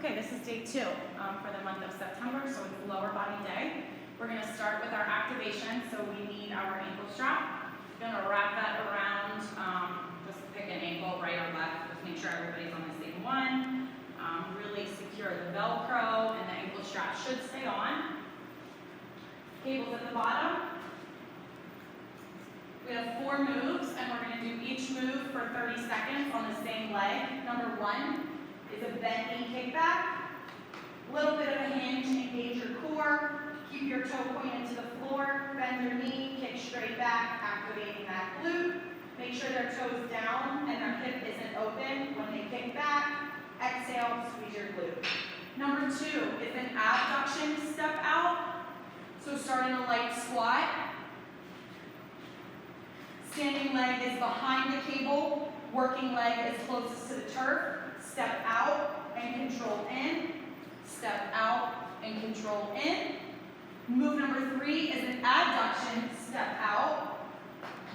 Okay, this is day 2 for the month of September, so it's lower body day. We're going to start with our activation, so we need our ankle strap. We're going to wrap that around, just pick an ankle, right or left, just make sure everybody's on the same one. Really secure the Velcro, and the ankle strap should stay on. Cable's at the bottom. We have 4 moves, and we're going to do each move for 30 seconds on the same leg. Number 1 is a bent knee kickback. A little bit of a hinge, engage your core. Keep your toe pointed to the floor. Bend your knee, kick straight back, activating that glute. Make sure their toes down and their hip isn't open when they kick back. Exhale, squeeze your glute. Number 2 is an abduction step out. So start in a light squat. Standing leg is behind the cable. Working leg is closest to the turf. Step out and control in. Step out and control in. Move number 3 is an adduction step out.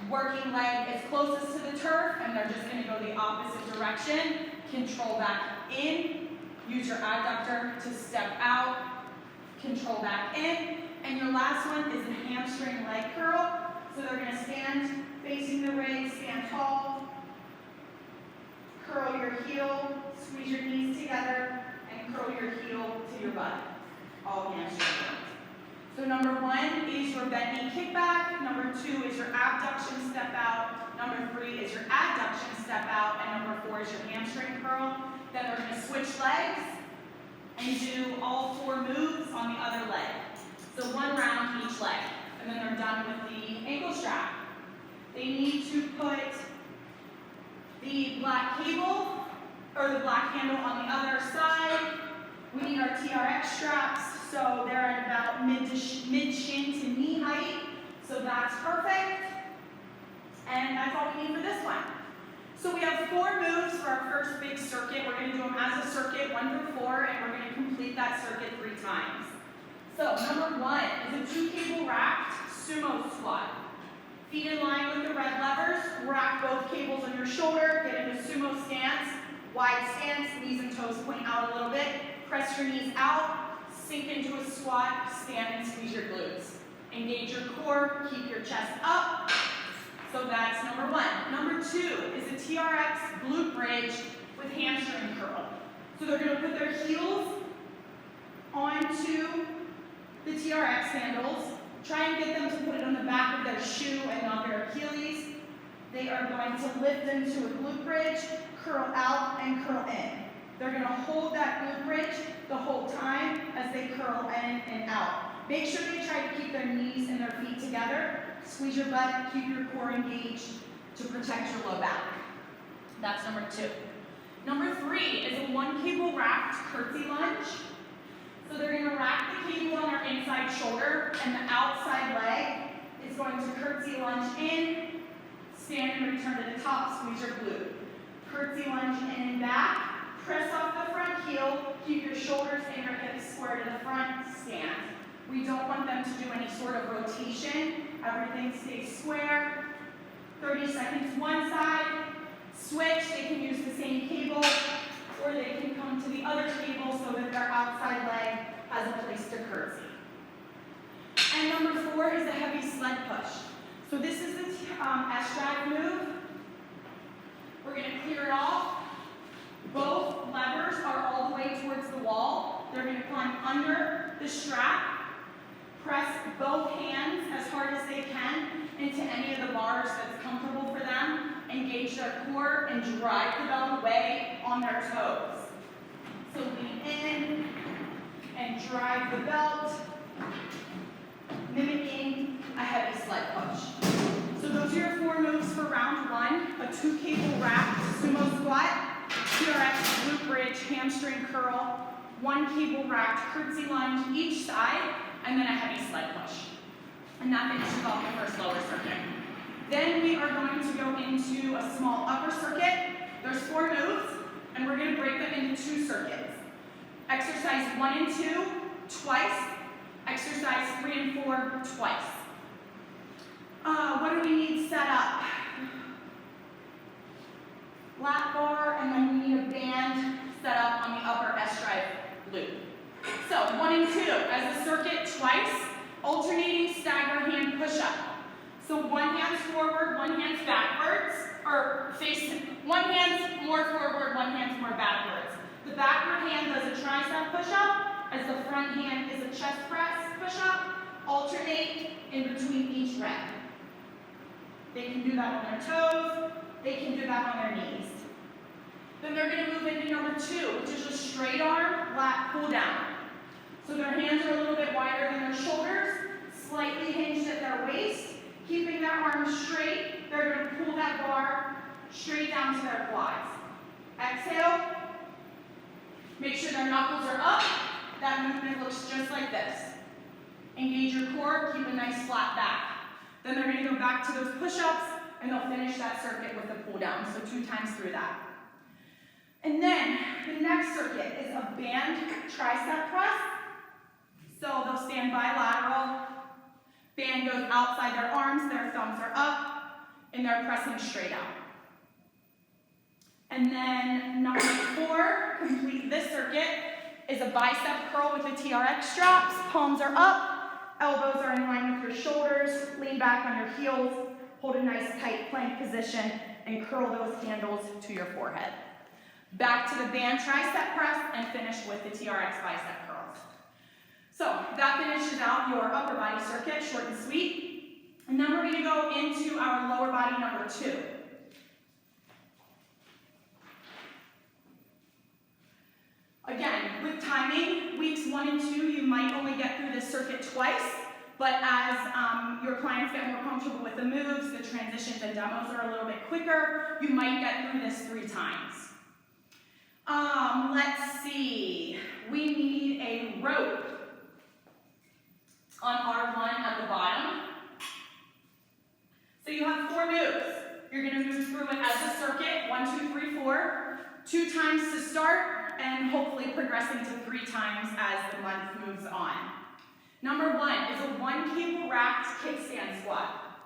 Working leg is closest to the turf, and they're just going to go the opposite direction. Control back in. Use your adductor to step out. Control back in. And your last one is a hamstring leg curl. So they're going to stand facing the ring, stand tall. Curl your heel, squeeze your knees together, and curl your heel to your butt. All hamstring curls. So number 1 is your bent knee kickback. Number 2 is your abduction step out. Number 3 is your adduction step out. And number 4 is your hamstring curl. Then we're going to switch legs and do all 4 moves on the other leg. So 1 round each leg. And then they're done with the ankle strap. They need to put the black cable or the black handle on the other side. We need our TRX straps, so they're at about mid-shin to knee height. So that's perfect. And that's all we need for this one. So we have 4 moves for our first big circuit. We're going to do them as a circuit, 1 through 4, and we're going to complete that circuit 3 times. So number 1 is a 2 cable racked sumo squat. Feet in line with the red levers, rack both cables on your shoulder, get into sumo stance, wide stance, knees and toes point out a little bit, press your knees out, sink into a squat, stand and squeeze your glutes. Engage your core, keep your chest up. So that's number 1. Number 2 is a TRX glute bridge with hamstring curl. So they're going to put their heels onto the TRX handles. Try and get them to put it on the back of their shoe and not their Achilles. They are going to lift into a glute bridge, curl out and curl in. They're going to hold that glute bridge the whole time as they curl in and out. Make sure they try to keep their knees and their feet together. Squeeze your butt, keep your core engaged to protect your low back. That's number 2. Number 3 is a 1 cable racked curtsy lunge. So they're going to rack the cable on their inside shoulder, and the outside leg is going to curtsy lunge in, stand and return to the top, squeeze your glute. Curtsy lunge in and back, press off the front heel, keep your shoulders and your hips square to the front, stand. We don't want them to do any sort of rotation. Everything stays square. 30 seconds one side, switch, they can use the same cable, or they can come to the other cable so that their outside leg has a place to curtsy. And number 4 is a heavy sled push. So this is the S-drive move. We're going to clear it off. Both levers are all the way towards the wall. They're going to climb under the strap. Press both hands as hard as they can into any of the bars that's comfortable for them. Engage their core and drive the belt away on their toes. So lean in and drive the belt, mimicking a heavy sled push. So those are your 4 moves for round 1. A 2 cable racked sumo squat, TRX glute bridge, hamstring curl, 1 cable racked curtsy lunge each side, and then a heavy sled push. And that finishes off the first lower circuit. Then we are going to go into a small upper circuit. There's 4 moves, and we're going to break them into 2 circuits. Exercise 1 and 2, twice. Exercise 3 and 4, twice. What do we need set up? Lat bar, and then we need a band set up on the upper S-drive 1 and 2, as a circuit twice, alternating stagger hand push-up. So one hand's forward, one hand's backwards, or one hand's more forward, one hand's more backwards. The backward hand does a tricep push-up, as the front hand is a chest press push-up. Alternate in between each rep. They can do that on their toes, they can do that on their knees. Then they're going to move into number 2, which is a straight arm lat pull down. So their hands are a little bit wider than their shoulders, slightly hinged at their waist, keeping their arms straight. They're going to pull that bar straight down to their quads. Exhale. Make sure their knuckles are up. That movement looks just like this. Engage your core, keep a nice flat back. Then they're going to go back to those push-ups, and they'll finish that circuit with a pull down, so 2 times through that. And then the next circuit is a band tricep press. So they'll stand bilateral, band goes outside their arms, their thumbs are up, and they're pressing straight out. And then number 4, complete this circuit, is a bicep curl with the TRX straps. Palms are up. Elbows are in line with your shoulders, lean back on your heels, hold a nice tight plank position, and curl those handles to your forehead. Back to the band tricep press and finish with the TRX bicep curls. So that finishes out your upper body circuit, short and sweet. And then we're going to go into our lower body number 2. Again, with timing, weeks 1 and 2, you might only get through this circuit twice, but as your clients get more comfortable with the moves, the transitions and demos are a little bit quicker, you might get through this 3 times. Let's see, we need a rope on R1 at the bottom. So you have 4 moves. You're going to move through it as a circuit, 1, 2, 3, 4, 2 times to start, and hopefully progressing to 3 times as the month moves on. Number 1 is a 1 cable racked kickstand squat.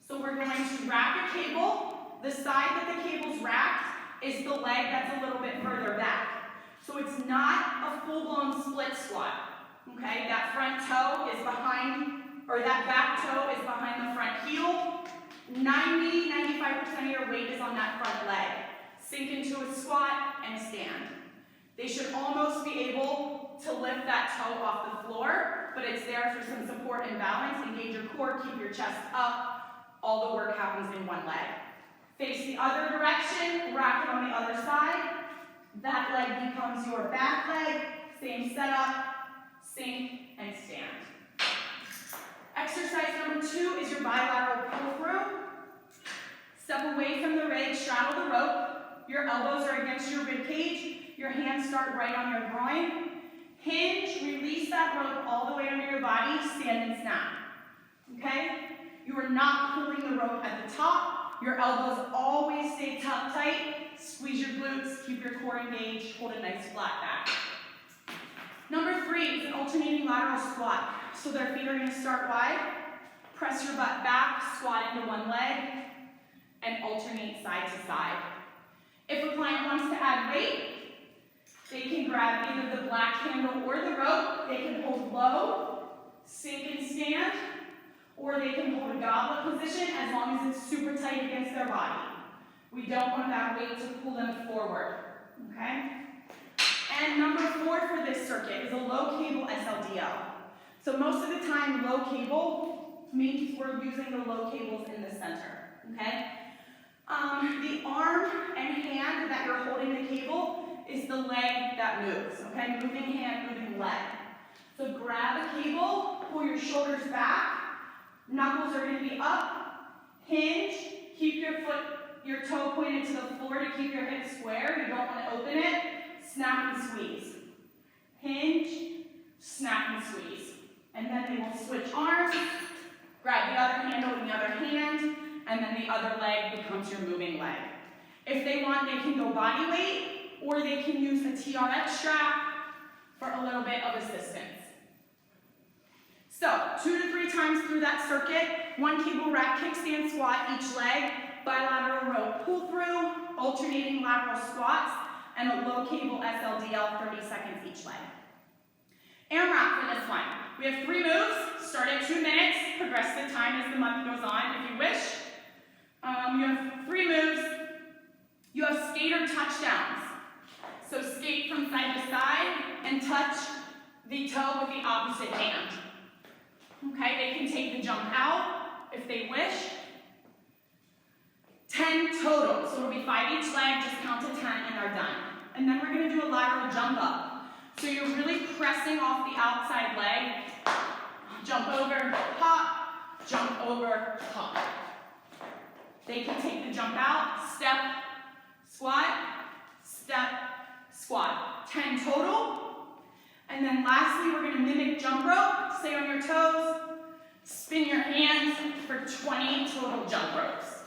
So we're going to rack a cable. The side that the cable's racked is the leg that's a little bit further back. So it's not a full-blown split squat. Okay, that front toe is behind, or that back toe is behind the front heel. 90–95% of your weight is on that front leg. Sink into a squat and stand. They should almost be able to lift that toe off the floor, but it's there for some support and balance. Engage your core, keep your chest up. All the work happens in one leg. Face the other direction, rack it on the other side. That leg becomes your back leg. Same setup, sink and stand. Exercise number 2 is your bilateral pull through. Step away from the rig, straddle the rope. Your elbows are against your rib cage. Your hands start right on your groin. Hinge, release that rope all the way under your body, stand and snap. Okay? You are not pulling the rope at the top. Your elbows always stay tucked tight. Squeeze your glutes, keep your core engaged, hold a nice flat back. Number 3 is an alternating lateral squat. So their feet are going to start wide. Press your butt back, squat into one leg, and alternate side to side. If a client wants to add weight, they can grab either the black handle or the rope. They can hold low, sink and stand, or they can hold a goblet position as long as it's super tight against their body. We don't want that weight to pull them forward, okay? And number 4 for this circuit is a low cable SLDL. So most of the time, low cable means we're using the low cables in the center, okay? The arm and hand that you're holding the cable is the leg that moves, okay? Moving hand, moving leg. So grab a cable, pull your shoulders back, knuckles are going to be up, hinge, keep your toe pointed to the floor to keep your hips square. You don't want to open it. Snap and squeeze. Hinge, snap and squeeze. And then they will switch arms, grab the other handle in the other hand, and then the other leg becomes your moving leg. If they want, they can go body weight, or they can use the TRX strap for a little bit of assistance. So, 2 to 3 times through that circuit, 1 cable rack kickstand squat each leg, bilateral rope pull through, alternating lateral squats, and a low cable SLDL 30 seconds each leg. for this one. We have 3 moves, start at 2 minutes, progress the time as the month goes on if you wish. You have 3 moves. You have skater touchdowns. So skate from side to side and touch the toe with the opposite hand. Okay, they can take the jump out if they wish. 10 total, so it'll be 5 each leg, just count to 10 and are done. And then we're gonna do a lateral jump up. So you're really pressing off the outside leg. Jump over, hop, jump over, hop. They can take the jump out, step, squat, step, squat. 10 total. And then lastly, we're gonna mimic jump rope. Stay on your toes, spin your hands for 20 total jump ropes.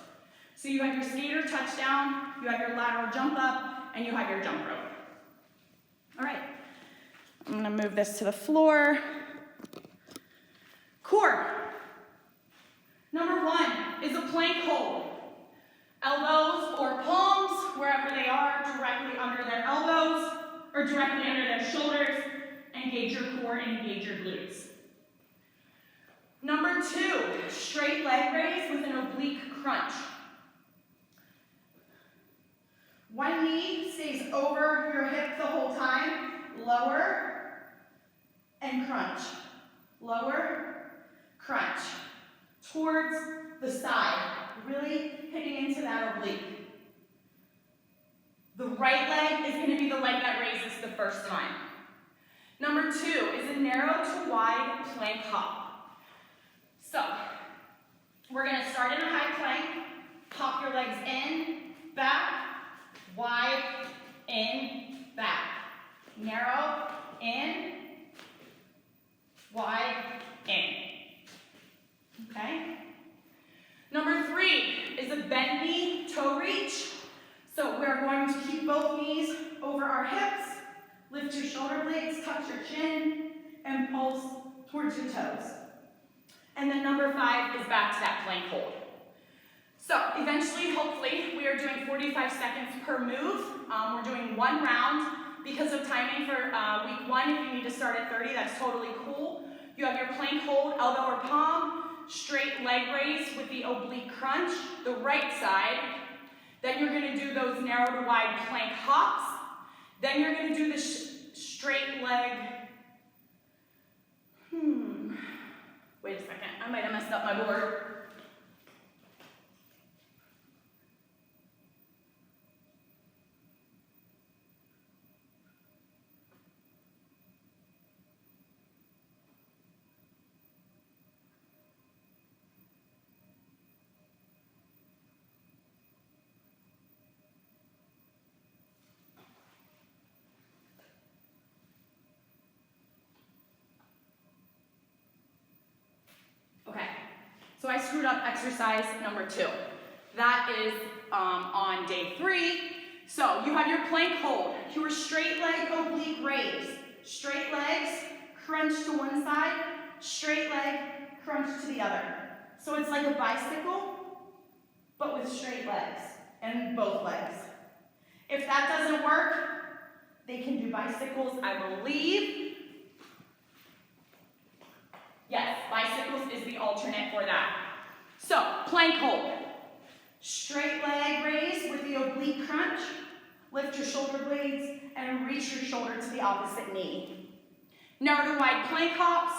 So you have your skater touchdown, you have your lateral jump up, and you have your jump rope. All right, I'm gonna move this to the floor. Core. Number 1 is a plank hold. Elbows or palms, wherever they are, directly under their elbows or directly under their shoulders. Engage your core and engage your glutes. Number 2, straight leg raise with an oblique crunch. One knee stays over your hip the whole time. Lower and crunch. Lower, crunch. Towards the side. Really hitting into that oblique. The right leg is going to be the leg that raises the first time. Number 2 is a narrow to wide plank hop. So, we're going to start in a high plank, hop your legs in, back, wide, in, back. Narrow, in, wide, in. Okay? Number 3 is a bent knee toe reach. So we're going to keep both knees over our hips, lift your shoulder blades, touch your chin, and pulse towards your toes. And then number 5 is back to that plank hold. So eventually, hopefully, we are doing 45 seconds per move. We're doing 1 round. Because of timing for week 1, if you need to start at 30, that's totally cool. You have your plank hold, elbow or palm, straight leg raise with the oblique crunch, the right side. Then you're going to do those narrow to wide plank hops. Then you're going to do the straight leg. Wait a second, I might have messed up my board. Okay, so I screwed up exercise number 2. That is on day 3. So you have your plank hold, your straight leg oblique raise. Straight legs, crunch to one side, straight leg, crunch to the other. So it's like a bicycle, but with straight legs and both legs. If that doesn't work, they can do bicycles, I believe. Yes, bicycles is the alternate for that. So, plank hold. Straight leg raise with the oblique crunch. Lift your shoulder blades and reach your shoulder to the opposite knee. Narrow to wide plank hops.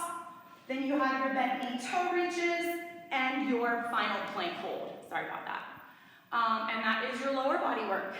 Then you have your bent knee toe reaches and your final plank hold. Sorry about that. And that is your lower body work.